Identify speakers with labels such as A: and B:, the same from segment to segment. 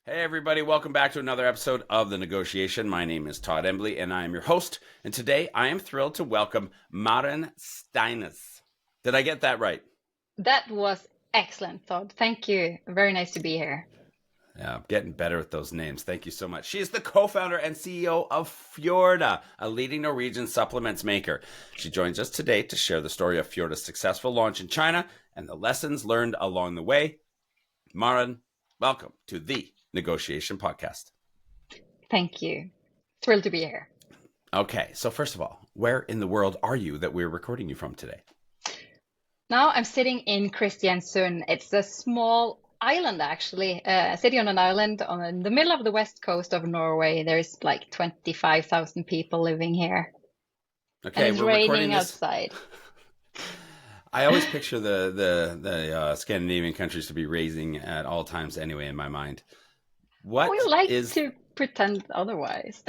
A: Hey, everybody, welcome back to another episode of The Negotiation. My name is Todd Embley, and I am your host. And today I am thrilled to welcome Maren Steinnes. Did I get that right?
B: That was excellent, Todd. Thank you. Very nice to be here.
A: Yeah, I'm getting better with those names. Thank you so much. She is the co-founder and CEO of Fjorda, a leading Norwegian supplements maker. She joins us today to share the story of Fjorda's successful launch in China and the lessons learned along the way. Maren, welcome to the Negotiation Podcast.
B: Thank you. Thrilled to be here.
A: Okay, so first of all, where in the world are you that we're recording you from today?
B: Now I'm sitting in Kristiansund. It's a small island, actually, a city on an island on the middle of the west coast of Norway. There's like 25,000 people living here.
A: Okay,
B: and it's
A: we're recording
B: raining
A: this.
B: outside.
A: I always picture the Scandinavian countries to be raising at all times anyway in my mind. What
B: We like
A: is?
B: to pretend otherwise.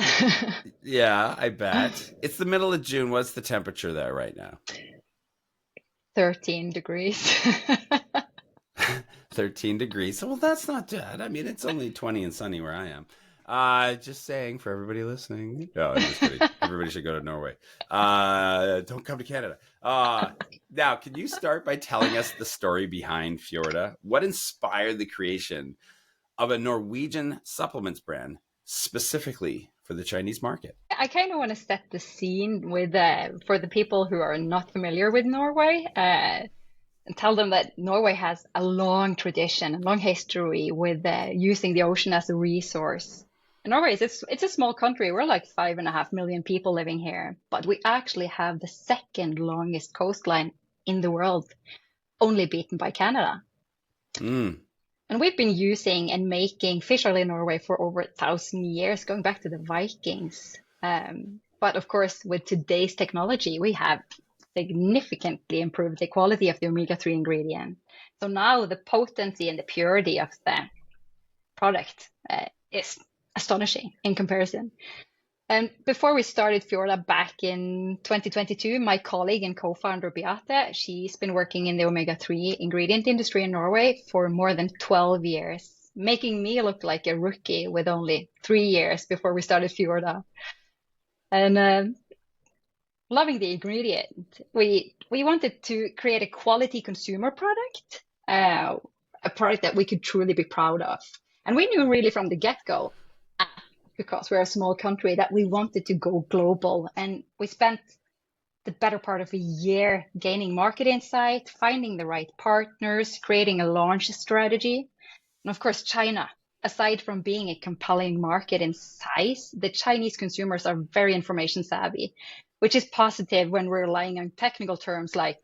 A: Yeah, I bet. It's the middle of June. What's the temperature there right now?
B: 13 degrees.
A: 13 degrees. Well, that's not bad. I mean, it's only 20 and sunny where I am. Just saying for everybody listening. No, I'm just kidding. Everybody should go to Norway. Don't come to Canada. Now, can you start by telling us the story behind Fjorda? What inspired the creation of a Norwegian supplements brand specifically for the Chinese market?
B: I kind of want to set the scene with for the people who are not familiar with Norway, and tell them that Norway has a long tradition, a long history with using the ocean as a resource. And Norway it's a small country. We're like 5.5 million people living here, but we actually have the second longest coastline in the world, only beaten by Canada.
A: Mm.
B: And we've been using and making fish oil in Norway for over 1,000 years, going back to the Vikings. But of course, with today's technology, we have significantly improved the quality of the omega-3 ingredient. So now the potency and the purity of the product is astonishing in comparison. And before we started Fjorda back in 2022, my colleague and co-founder Beate, she's been working in the omega-3 ingredient industry in Norway for more than 12 years, making me look like a rookie with only 3 years before we started Fjorda. And loving the ingredient, we wanted to create a quality consumer product, a product that we could truly be proud of. And we knew really from the get-go, because we're a small country, that we wanted to go global. And we spent the better part of a year gaining market insight, finding the right partners, creating a launch strategy. And of course, China, aside from being a compelling market in size, the Chinese consumers are very information savvy, which is positive when we're relying on technical terms like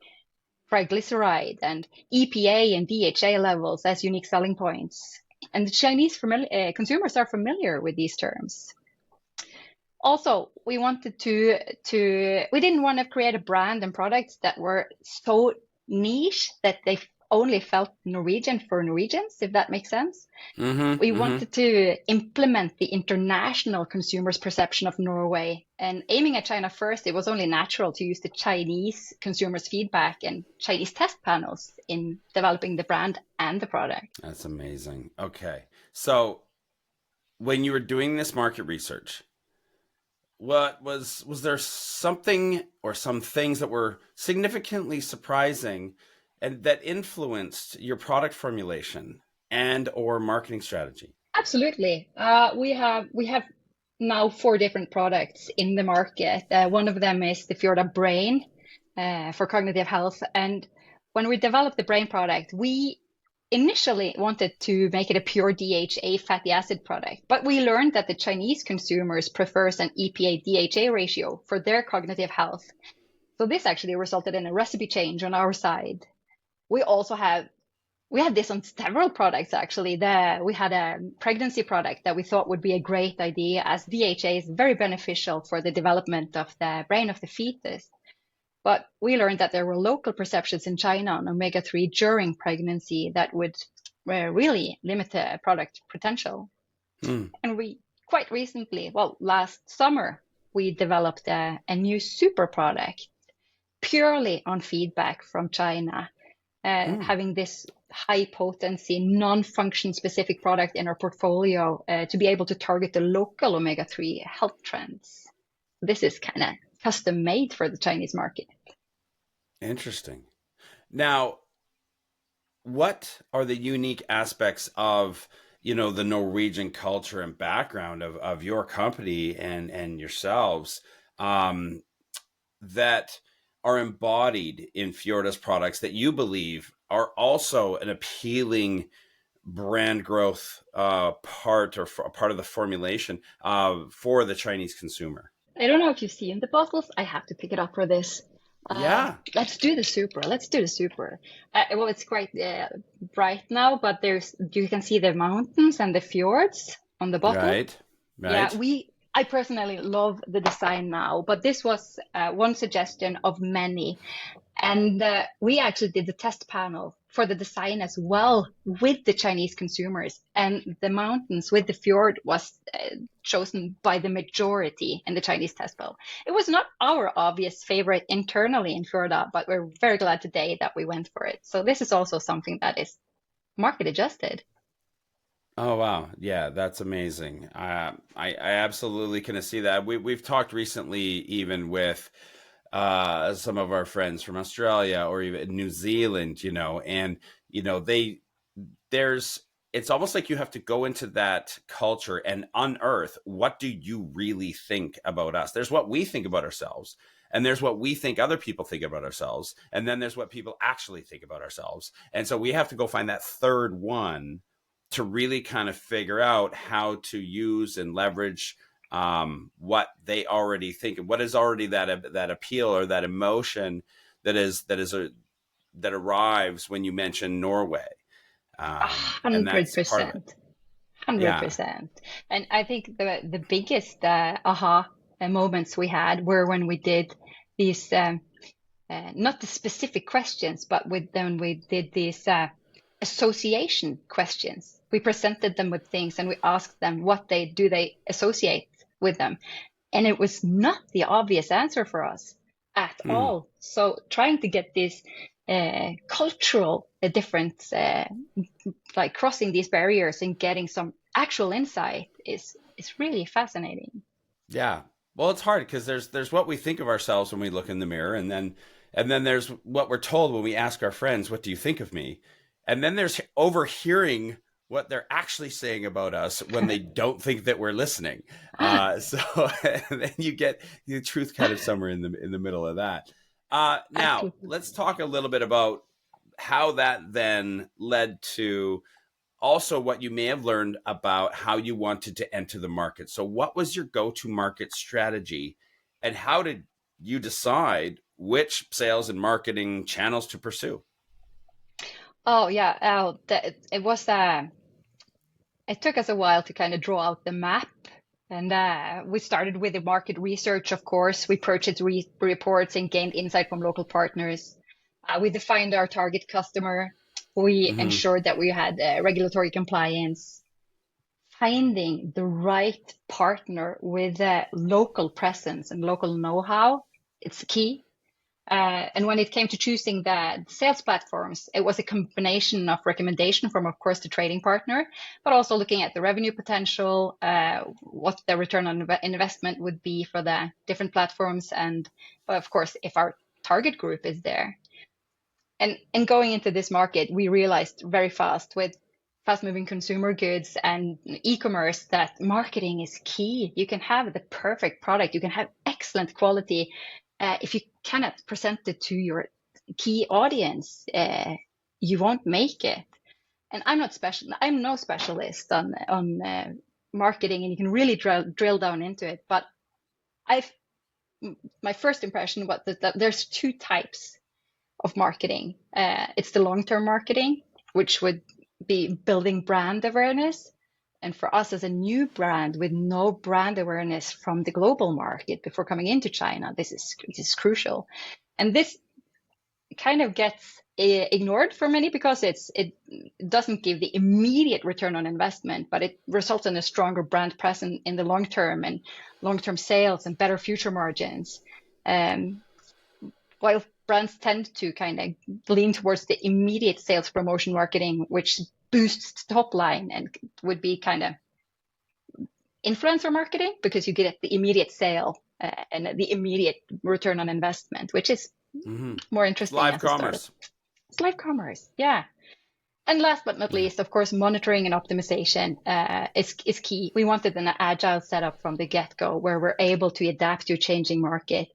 B: triglyceride and EPA and DHA levels as unique selling points. And the Chinese consumers are familiar with these terms. Also, we wanted we didn't want to create a brand and products that were so niche that they only felt Norwegian for Norwegians, if that makes sense. We wanted to implement the international consumers' perception of Norway, and aiming at China first, it was only natural to use the Chinese consumers' feedback and Chinese test panels in developing the brand and the product.
A: That's amazing. Okay. So when you were doing this market research, was there something or some things that were significantly surprising and that influenced your product formulation and or marketing strategy?
B: Absolutely. We have now 4 different products in the market. One of them is the Fjorda Brain for cognitive health. And when we developed the Brain product, we initially wanted to make it a pure DHA fatty acid product, but we learned that the Chinese consumers prefers an EPA DHA ratio for their cognitive health. So this actually resulted in a recipe change on our side. We had this on several products, actually. We had a pregnancy product that we thought would be a great idea, as DHA is very beneficial for the development of the brain of the fetus. But we learned that there were local perceptions in China on omega-3 during pregnancy that would really limit the product potential. And we quite recently, well, last summer, we developed a new super product purely on feedback from China, having this high potency, non-function specific product in our portfolio to be able to target the local omega-3 health trends. This is kind of custom made for the Chinese market.
A: Interesting. Now, what are the unique aspects of, the Norwegian culture and background of your company and yourselves that are embodied in Fjorda's products that you believe are also an appealing brand growth part of the formulation for the Chinese consumer?
B: I don't know if you've seen the bottles. I have to pick it up for this.
A: Yeah.
B: Let's do the super. Let's do the super. Well, it's quite bright now, but you can see the mountains and the fjords on the bottle.
A: Right.
B: Yeah, I personally love the design now, but this was one suggestion of many. And we actually did the test panel for the design as well with the Chinese consumers. And the mountains with the fjord was chosen by the majority in the Chinese test poll. It was not our obvious favorite internally in Fjorda, but we're very glad today that we went for it. So this is also something that is market adjusted.
A: Oh wow, yeah, that's amazing. I absolutely can see that. We've talked recently, even with some of our friends from Australia or even New Zealand, and it's almost like you have to go into that culture and unearth, what do you really think about us? There's what we think about ourselves, and there's what we think other people think about ourselves, and then there's what people actually think about ourselves. And so we have to go find that third one to really kind of figure out how to use and leverage what they already think, and what is already that appeal or that emotion that arrives when you mention Norway.
B: 100%. 100%. And I think the biggest aha moments we had were when we did these, not the specific questions, but when we did these association questions. We presented them with things and we asked them what they associate with them. And it was not the obvious answer for us at all. So trying to get this cultural difference, like crossing these barriers and getting some actual insight is really fascinating.
A: Yeah. Well, it's hard because there's what we think of ourselves when we look in the mirror, and then there's what we're told when we ask our friends, what do you think of me? And then there's overhearing what they're actually saying about us when they don't think that we're listening. So then you get the truth kind of somewhere in the middle of that. Now, let's talk a little bit about how that then led to also what you may have learned about how you wanted to enter the market. So what was your go-to market strategy, and how did you decide which sales and marketing channels to pursue?
B: Oh yeah, it took us a while to kind of draw out the map, and we started with the market research. Of course, we purchased reports and gained insight from local partners. We defined our target customer. We ensured that we had regulatory compliance. Finding the right partner with local presence and local know-how, it's key. And when it came to choosing the sales platforms, it was a combination of recommendation from, of course, the trading partner, but also looking at the revenue potential, what the return on investment would be for the different platforms, and of course, if our target group is there. And going into this market, we realized very fast with fast-moving consumer goods and e-commerce that marketing is key. You can have the perfect product, you can have excellent quality. If you cannot present it to your key audience, you won't make it. And I'm no specialist on marketing, and you can really drill down into it. But my first impression was that there's two types of marketing. It's the long-term marketing, which would be building brand awareness. And for us as a new brand with no brand awareness from the global market before coming into China, this is crucial. And this kind of gets ignored for many because it doesn't give the immediate return on investment, but it results in a stronger brand presence in the long term and long-term sales and better future margins. While brands tend to kind of lean towards the immediate sales promotion marketing, which boosts top line and would be kind of influencer marketing because you get the immediate sale and the immediate return on investment, which is more interesting
A: Live
B: as a startup.
A: commerce.
B: It's live commerce, yeah. And last but not least, of course, monitoring and optimization is key. We wanted an agile setup from the get-go where we're able to adapt to a changing market.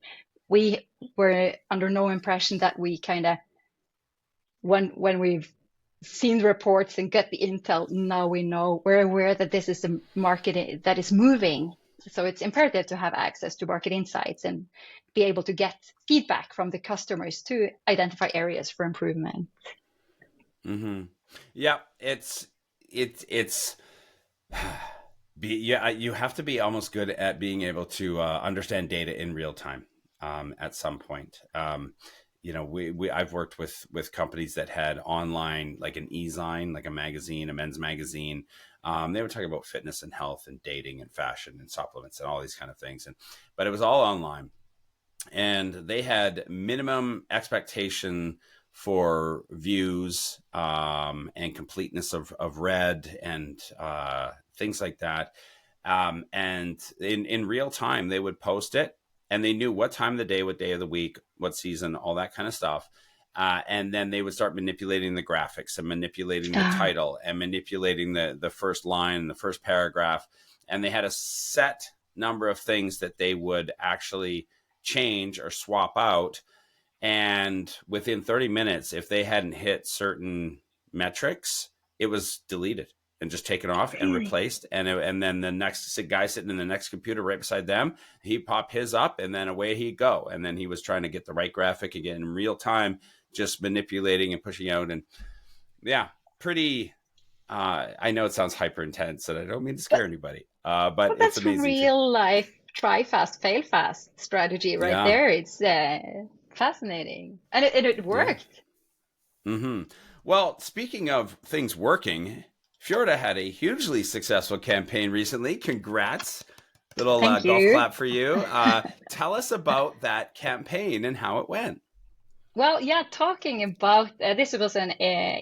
B: We were under no impression that we kind of, when we've seen the reports and get the intel, now we know, we're aware that this is a market that is moving. So it's imperative to have access to market insights and be able to get feedback from the customers to identify areas for improvement.
A: Mm-hmm. Yeah, you have to be almost good at being able to understand data in real time at some point. I've worked with companies that had online, like an e-zine, like a magazine, a men's magazine. They would talk about fitness and health and dating and fashion and supplements and all these kind of things. But it was all online, and they had minimum expectation for views and completeness of read and things like that. And in real time, they would post it, and they knew what time of the day, what day of the week, what season, all that kind of stuff. And then they would start manipulating the graphics and manipulating the title and manipulating the first line, the first paragraph. And they had a set number of things that they would actually change or swap out. And within 30 minutes, if they hadn't hit certain metrics, it was deleted and just taken off and replaced. And then the next guy sitting in the next computer right beside them, he'd pop his up, and then away he'd go. And then he was trying to get the right graphic again in real time, just manipulating and pushing out. And yeah, pretty, I know it sounds hyper intense, and I don't mean to scare anybody, but it's
B: that's
A: amazing.
B: Real life, try fast, fail fast strategy right there. It's fascinating. And it worked.
A: Yeah. Mm-hmm. Well, speaking of things working, Fjorda had a hugely successful campaign recently. Congrats. Little golf clap for you. Tell us about that campaign and how it went.
B: Well, yeah, talking about this was an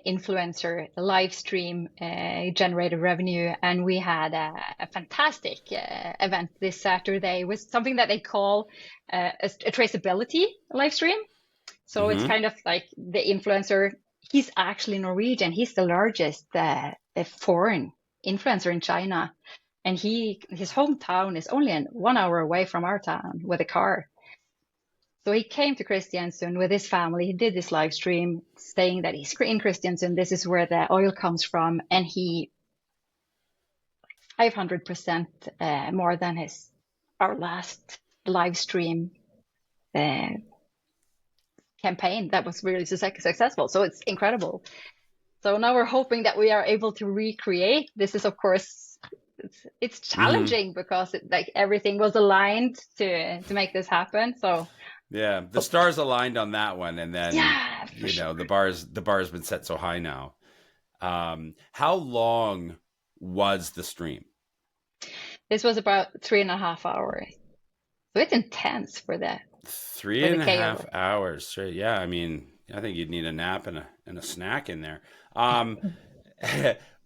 B: influencer live stream generated revenue, and we had a fantastic event this Saturday with something that they call a traceability live stream. So it's kind of like the influencer, he's actually Norwegian. He's the largest foreign influencer in China. And his hometown is only 1 hour away from our town with a car. So he came to Kristiansund with his family. He did this live stream saying that he's in Kristiansund. This is where the oil comes from. And he 500% more than our last live stream campaign that was really successful. So it's incredible. So now we're hoping that we are able to recreate. This is, of course, it's challenging because like everything was aligned to make this happen. So
A: yeah, the stars aligned on that one, and then the bar's been set so high now. How long was the stream?
B: This was about 3.5 hours. So it's intense for that.
A: 3.5 hours straight. Yeah, I mean, I think you'd need a nap and a snack in there.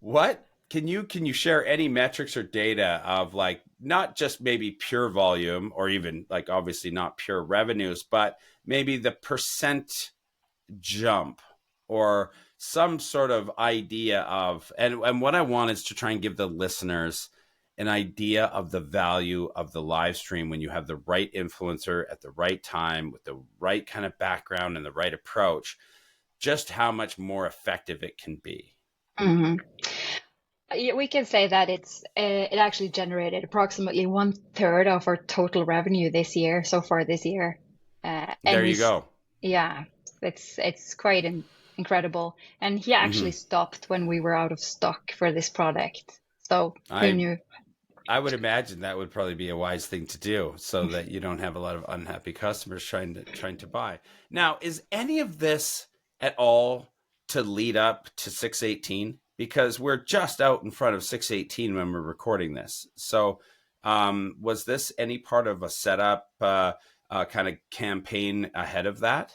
A: What can you share any metrics or data of, like, not just maybe pure volume or even like obviously not pure revenues, but maybe the percent jump or some sort of idea of, and what I want is to try and give the listeners an idea of the value of the live stream when you have the right influencer at the right time with the right kind of background and the right approach, just how much more effective it can be.
B: Mm-hmm. We can say that it actually generated approximately 1/3 of our total revenue so far this year.
A: There you go.
B: Yeah, it's quite incredible. And he actually stopped when we were out of stock for this product. So who knew?
A: I would imagine that would probably be a wise thing to do so that you don't have a lot of unhappy customers trying to buy. Now, is any of this at all to lead up to 618? Because we're just out in front of 618 when we're recording this. So was this any part of a setup kind of campaign ahead of that?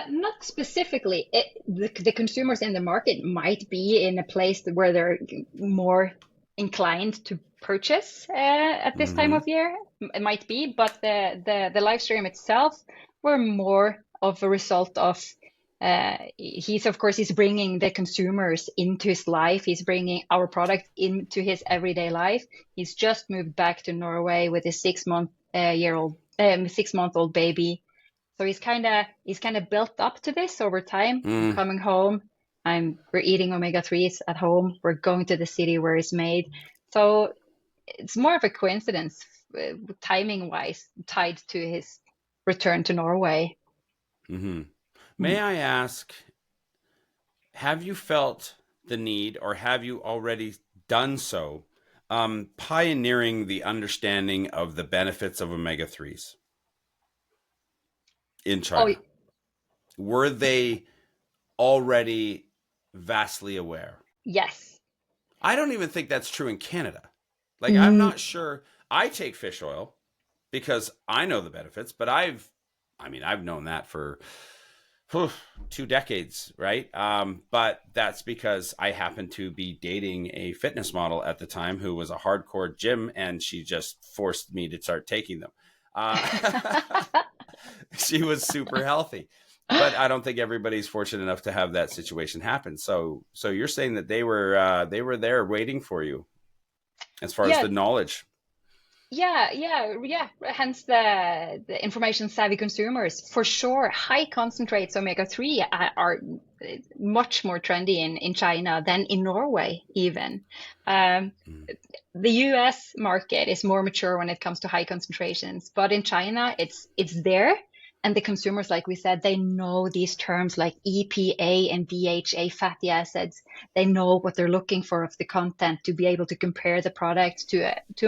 B: Not specifically. The consumers in the market might be in a place where they're more inclined to purchase at this time
A: Mm-hmm.
B: of year. It might be, but the live stream itself were more of a result of he's of course he's bringing the consumers into his life. He's bringing our product into his everyday life. He's just moved back to Norway with his 6 month old baby, so he's kind of built up to this over time. I'm
A: Mm.
B: coming home. We're eating omega 3s at home. We're going to the city where it's made. So it's more of a coincidence, timing wise, tied to his return to Norway.
A: Mm-hmm.
B: Mm.
A: May I ask, have you felt the need, or have you already done so, pioneering the understanding of the benefits of omega 3s in
B: Oh,
A: China? Were they already vastly aware?
B: yes.
A: I don't even think that's true in Canada. Like, I'm
B: Mm,
A: not sure. I take fish oil because I know the benefits, but I've known that for whew, 2 decades, right? But that's because I happened to be dating a fitness model at the time who was a hardcore gym, and she just forced me to start taking them. Uh, she was super healthy, but I don't think everybody's fortunate enough to have that situation happen. So you're saying that they were there waiting for you as far as
B: yeah,
A: the knowledge.
B: yeah. Hence the information savvy consumers, for sure. High concentrates omega 3 are much more trendy in China than in Norway, even. Um,
A: Mm.
B: the US market is more mature when it comes to high concentrations, but in China, it's there. And the consumers, like we said, they know these terms like EPA and DHA fatty acids. They know what they're looking for of the content to be able to compare the product to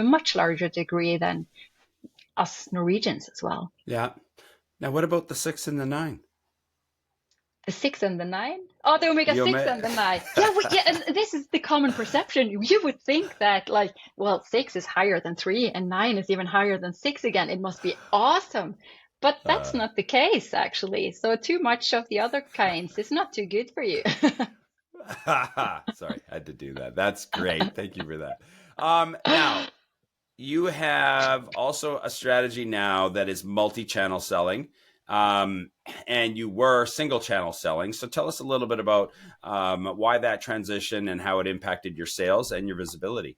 B: a much larger degree than us Norwegians as well.
A: Yeah. Now, what about the 6 and the 9?
B: The 6 and the 9. Oh, the omega
A: The
B: 6
A: omega.
B: and the 9. Yeah, yeah, and this is the common perception. You would think that, like, well, 6 is higher than 3, and 9 is even higher than 6 again. It must be awesome. But that's
A: uh,
B: not the case, actually. So, too much of the other kinds is not too good for you.
A: Sorry, I had to do that. That's great. Thank you for that. Now, you have also a strategy now that is multi-channel selling, um, and you were single-channel selling. So tell us a little bit about why that transition and how it impacted your sales and your visibility.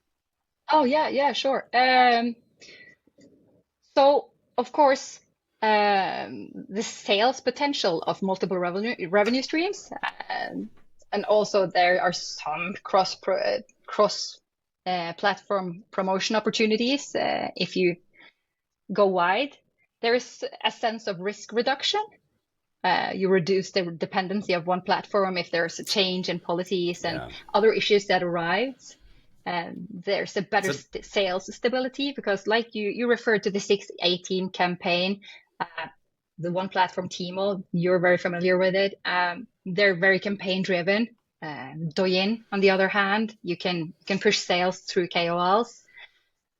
B: Oh, yeah, yeah, sure. So, of course, the sales potential of multiple revenue streams, and also there are some cross platform promotion opportunities. If you go wide, there is a sense of risk reduction. You reduce the dependency of one platform if there's a change in policies and
A: Yeah.
B: other issues that arise. There's a better
A: So
B: sales stability because, like you referred to the 618 campaign, uh, the one platform Timo, you're very familiar with it. They're very campaign driven. Douyin, on the other hand, you can push sales through KOLs.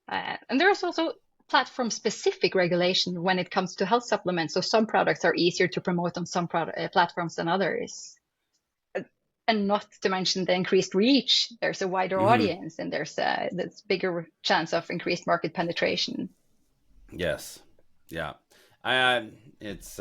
B: And there's also platform specific regulation when it comes to health supplements. So some products are easier to promote on some platforms than others. And not to mention the increased reach, there's a wider
A: mhm.
B: audience and there's a this bigger chance of increased market penetration.
A: Yes. Yeah. Uh, it's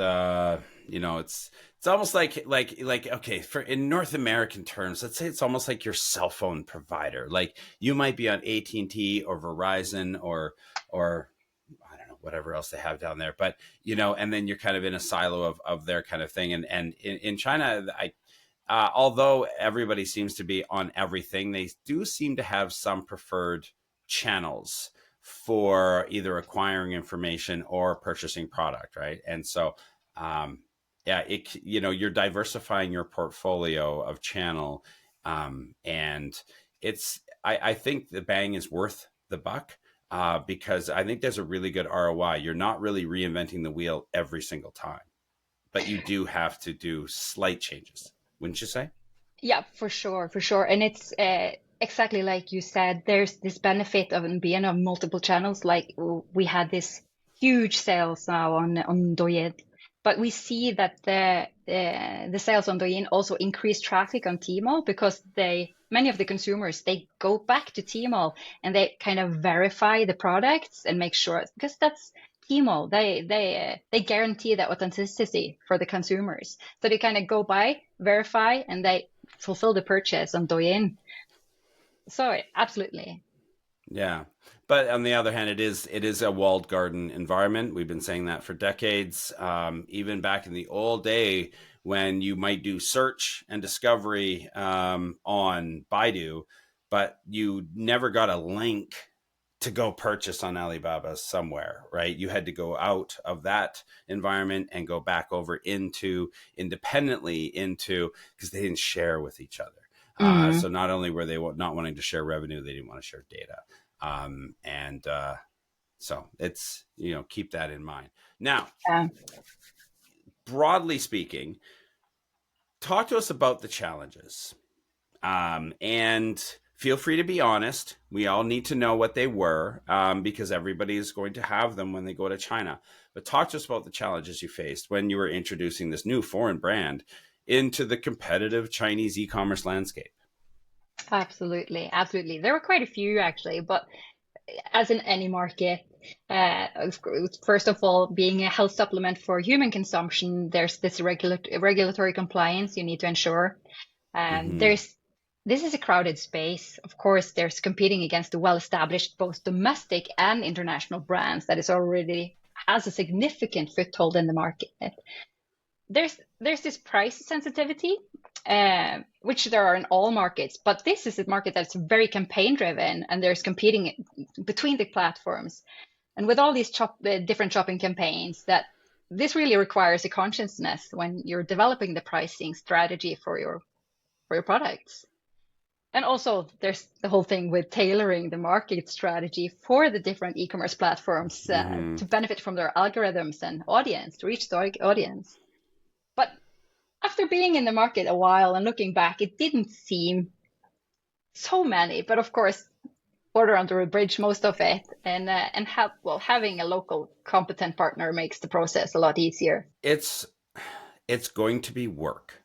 A: it's almost like okay, for in North American terms, let's say it's almost like your cell phone provider. Like you might be on AT&T or Verizon or I don't know, whatever else they have down there. But and then you're kind of in a silo of their kind of thing. And in China, although everybody seems to be on everything, they do seem to have some preferred channels for either acquiring information or purchasing product, right? And so, um, yeah, you're diversifying your portfolio of channel, and I think the bang is worth the buck. Because I think there's a really good ROI. You're not really reinventing the wheel every single time, but you do have to do slight changes, wouldn't you say?
B: Yeah, for sure, for sure. And it's exactly like you said, there's this benefit of being on multiple channels. Like we had this huge sales now on Douyin, but we see that the sales on Douyin also increase traffic on Tmall because many of the consumers, they go back to Tmall and they kind of verify the products and make sure, because that's Tmall. They guarantee that authenticity for the consumers. So they kind of go by, verify, and they fulfill the purchase on Douyin. So absolutely.
A: Yeah. But on the other hand, it is a walled garden environment. We've been saying that for decades. Even back in the old day when you might do search and discovery on Baidu, but you never got a link to go purchase on Alibaba somewhere, right? You had to go out of that environment and go back over independently because they didn't share with each other. So not only were they not wanting to share revenue, they didn't want to share data. So it's, keep that in mind. Now, broadly speaking, talk to us about the challenges. And feel free to be honest. We all need to know what they were, because everybody is going to have them when they go to China. But talk to us about the challenges you faced when you were introducing this new foreign brand into the competitive Chinese e-commerce landscape.
B: Absolutely. There were quite a few actually, but as in any market, first of all, being a health supplement for human consumption, there's this regulatory compliance you need to ensure. This is a crowded space. Of course, there's competing against the well-established both domestic and international brands that already has a significant foothold in the market. There's this price sensitivity, which there are in all markets, but this is a market that's very campaign driven, and there's competing between the platforms. And with all these different shopping campaigns, that this really requires a consciousness when you're developing the pricing strategy for your products. And also there's the whole thing with tailoring the market strategy for the different e-commerce platforms to benefit from their algorithms and audience, to reach the audience. But after being in the market a while and looking back, it didn't seem so many. But of course, water under a bridge, most of it, and having a local competent partner makes the process a lot easier.
A: It's going to be work.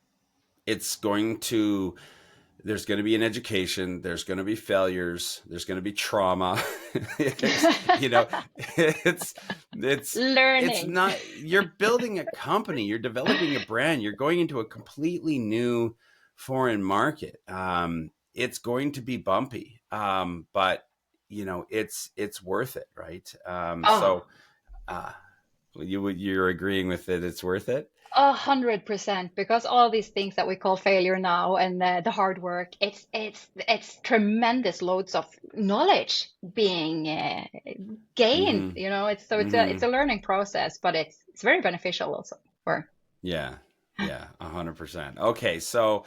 A: There's going to be an education. There's going to be failures. There's going to be trauma. It's
B: learning.
A: It's not, you're building a company, you're developing a brand, you're going into a completely new foreign market. It's going to be bumpy. But it's worth it. Right. So you're agreeing with it. It's worth it.
B: 100%, because all these things that we call failure now and the hard work, it's tremendous loads of knowledge being gained. It's a learning process, but it's very beneficial also.
A: Yeah, 100%. Okay, so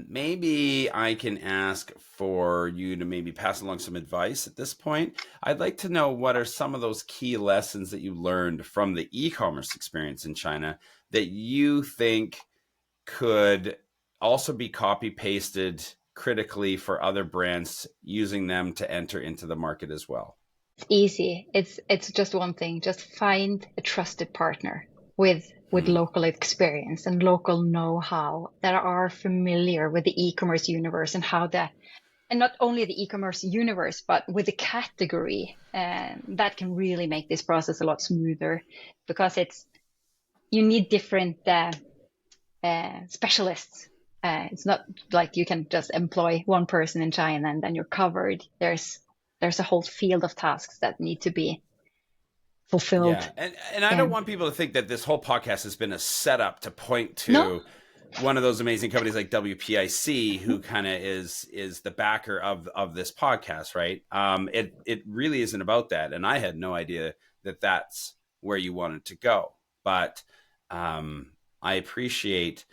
A: maybe I can ask for you to maybe pass along some advice at this point. I'd like to know what are some of those key lessons that you learned from the e-commerce experience in China that you think could also be copy pasted critically for other brands using them to enter into the market as well.
B: It's easy. It's just one thing. Just find a trusted partner with local experience and local know-how that are familiar with the e-commerce universe and and not only the e-commerce universe, but with the category. That can really make this process a lot smoother, because you need different specialists. It's not like you can just employ one person in China and then you're covered. There's a whole field of tasks that need to be fulfilled.
A: Yeah. And I don't want people to think that this whole podcast has been a setup to point to one of those amazing companies like WPIC, who kind of is the backer of this podcast, right? It really isn't about that. And I had no idea that that's where you wanted to go. But I appreciate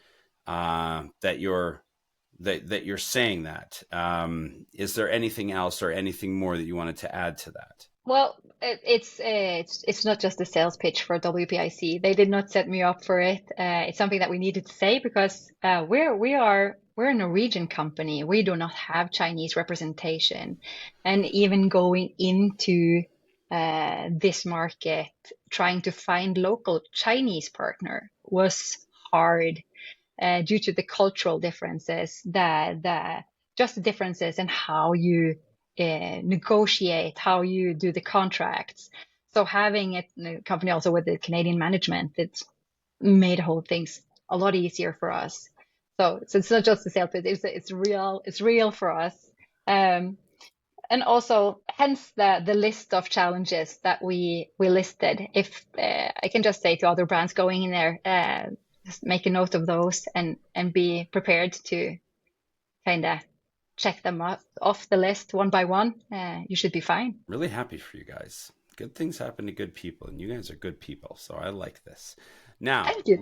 A: that you're saying that. Is there anything else or anything more that you wanted to add to that?
B: Well, it's not just a sales pitch for WPIC. They did not set me up for it. It's something that we needed to say because we're a Norwegian company. We do not have Chinese representation, and even going into this market, trying to find local Chinese partner was hard due to the cultural differences, just the differences in how you negotiate, how you do the contracts. So having a company also with the Canadian management, it's made the whole things a lot easier for us. So it's not just a sales pitch; it's real for us. And also, hence the list of challenges that we listed. If I can just say to other brands going in there, just make a note of those and be prepared to kind of check them off the list one by one. You should be fine.
A: Really happy for you guys. Good things happen to good people, and you guys are good people, so I like this. Now,
B: Thank you,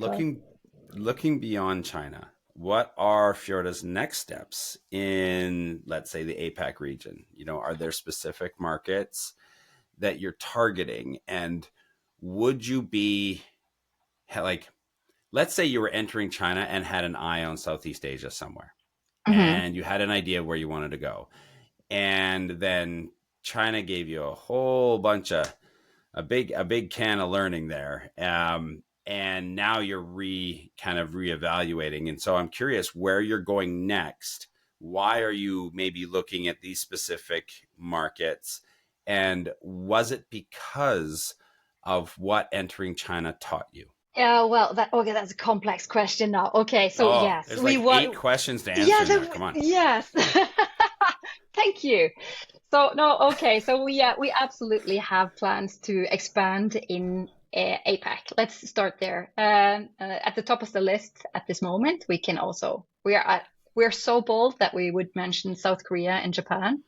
A: looking beyond China, what are Fjorda's next steps in, let's say, the APAC region? You know, are there specific markets that you're targeting, and would you be like, let's say you were entering China and had an eye on Southeast Asia somewhere, and you had an idea where you wanted to go, and then China gave you a whole bunch of a big can of learning there, and now you're kind of reevaluating. And so I'm curious where you're going next. Why are you maybe looking at these specific markets, and was it because of what entering China taught you?
B: Yeah, well, that's a complex question now. Okay, so yes,
A: there's like 8 questions to answer. Yeah, come on.
B: Yes. Thank you. So no, okay, so we absolutely have plans to expand in APAC. Let's start there. At the top of the list at this moment, we are so bold that we would mention South Korea and Japan.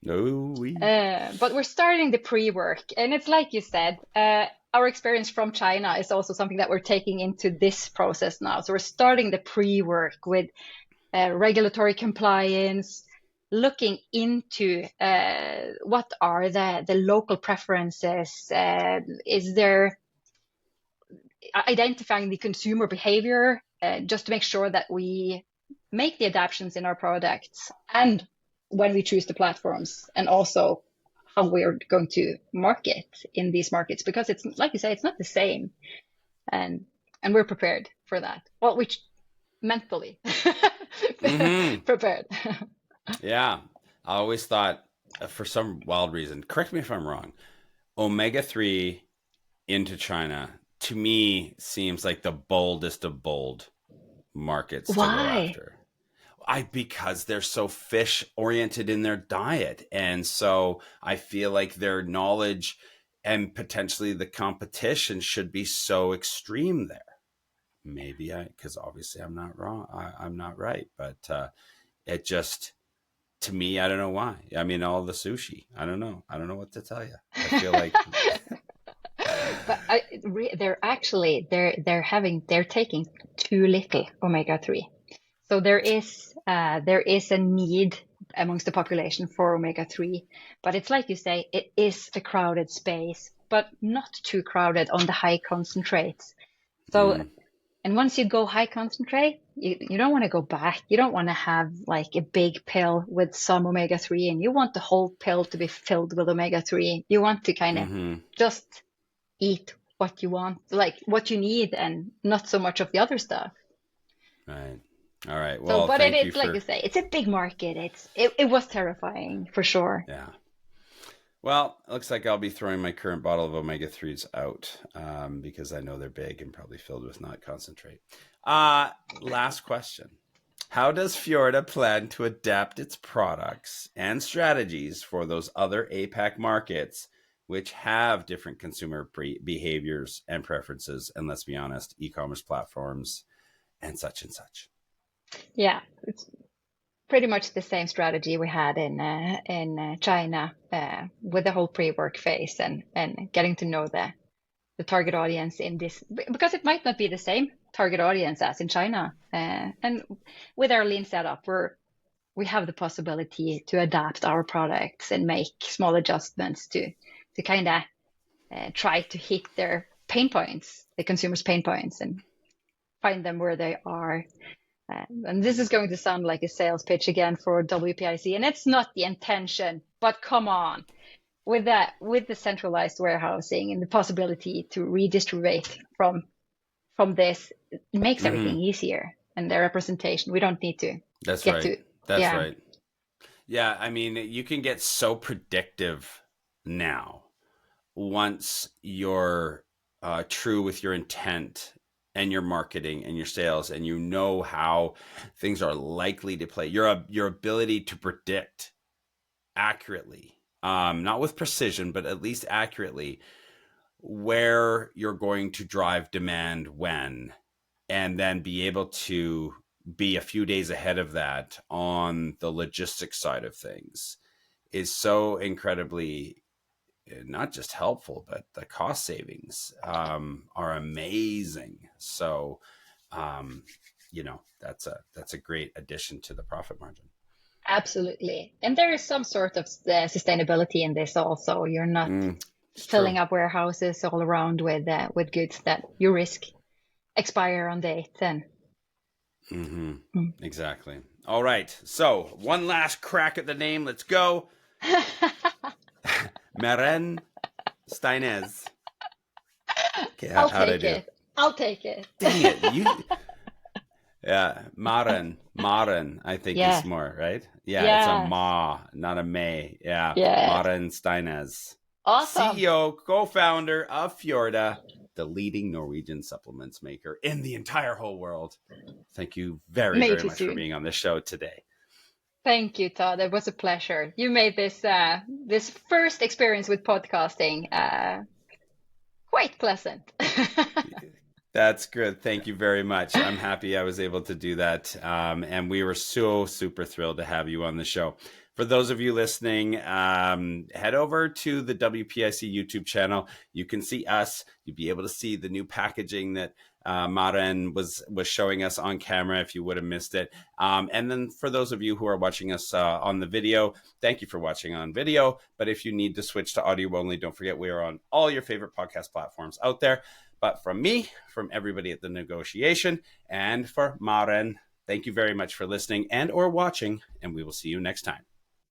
A: No,
B: but we're starting the pre-work, and it's like you said. Our experience from China is also something that we're taking into this process now. So we're starting the pre-work with regulatory compliance, looking into what are the local preferences. Is there identifying the consumer behavior just to make sure that we make the adaptations in our products and when we choose the platforms, and also how we're going to market in these markets, because it's like you say, it's not the same, and we're prepared for that. Well, which mentally prepared.
A: Yeah, I always thought, for some wild reason, correct me if I'm wrong, omega-3 into China to me seems like the boldest of bold markets.
B: Why?
A: To go after. Because they're so fish oriented in their diet. And so I feel like their knowledge and potentially the competition should be so extreme there. Maybe because obviously I'm not wrong. I'm not right. But it just, to me, I don't know why. I mean, all the sushi, I don't know what to tell you. I feel like
B: but they're taking too little omega-3. So there is a need amongst the population for omega-3, but it's like you say, it is a crowded space, but not too crowded on the high concentrates. So, and once you go high concentrate, you don't want to go back. You don't want to have like a big pill with some omega-3, and you want the whole pill to be filled with omega-3. You want to kind of just eat what you want, like what you need, and not so much of the other stuff.
A: Right. All right. Well,
B: but it's like you say, it's a big market. It was terrifying for sure.
A: Yeah. Well, it looks like I'll be throwing my current bottle of omega-3s out because I know they're big and probably filled with not concentrate. Last question. How does Fjorda plan to adapt its products and strategies for those other APAC markets which have different consumer behaviors and preferences, and let's be honest, e-commerce platforms and such and such?
B: Yeah, it's pretty much the same strategy we had in China with the whole pre-work phase and getting to know the target audience in this, because it might not be the same target audience as in China. And with our lean setup, we have the possibility to adapt our products and make small adjustments to kind of try to hit their pain points, the consumers' pain points, and find them where they are. And this is going to sound like a sales pitch again for WPIC, and it's not the intention, but come on. With the centralized warehousing and the possibility to redistribute from from this, it makes everything
A: Mm-hmm.
B: easier, and the representation. We don't need to
A: That's
B: get
A: right.
B: to,
A: That's
B: yeah,
A: right. Yeah, I mean, you can get so predictive now once you're true with your intent and your marketing and your sales, and you know how things are likely to play. Your ability to predict accurately, not with precision, but at least accurately, where you're going to drive demand when, and then be able to be a few days ahead of that on the logistics side of things is so incredibly not just helpful, but the cost savings are amazing. So, um, that's a great addition to the profit margin.
B: absolutely. And there is some sort of sustainability in this also. You're not
A: It's true.
B: filling up warehouses all around with goods that you risk expire on date. And
A: Mm-hmm.
B: mm.
A: Exactly. All right. So one last crack at the name. Let's go. Maren Steinnes. Okay,
B: I'll
A: how'd I
B: take
A: do?
B: it. I'll take it.
A: Dang it. Yeah, Maren, I think is
B: Yes.
A: more, right? Yeah, it's a
B: Yes.
A: ma, not a may. Yeah,
B: Yes.
A: Maren Steinnes,
B: Awesome.
A: CEO, co-founder of Fjorda, the leading Norwegian supplements maker in the entire whole world. Thank you very,
B: May
A: very
B: too
A: much for
B: soon.
A: being on this show today.
B: Thank you, Todd. It was a pleasure. You made this first experience with podcasting quite pleasant.
A: That's good. Thank you very much. I'm happy I was able to do that. And we were so super thrilled to have you on the show. For those of you listening, head over to the WPIC YouTube channel. You can see us. You'll be able to see the new packaging that Maren was showing us on camera if you would have missed it. And then for those of you who are watching us on the video, thank you for watching on video. But if you need to switch to audio only, don't forget we are on all your favorite podcast platforms out there. But from me, from everybody at The Negotiation, and for Maren, thank you very much for listening and or watching, and we will see you next time.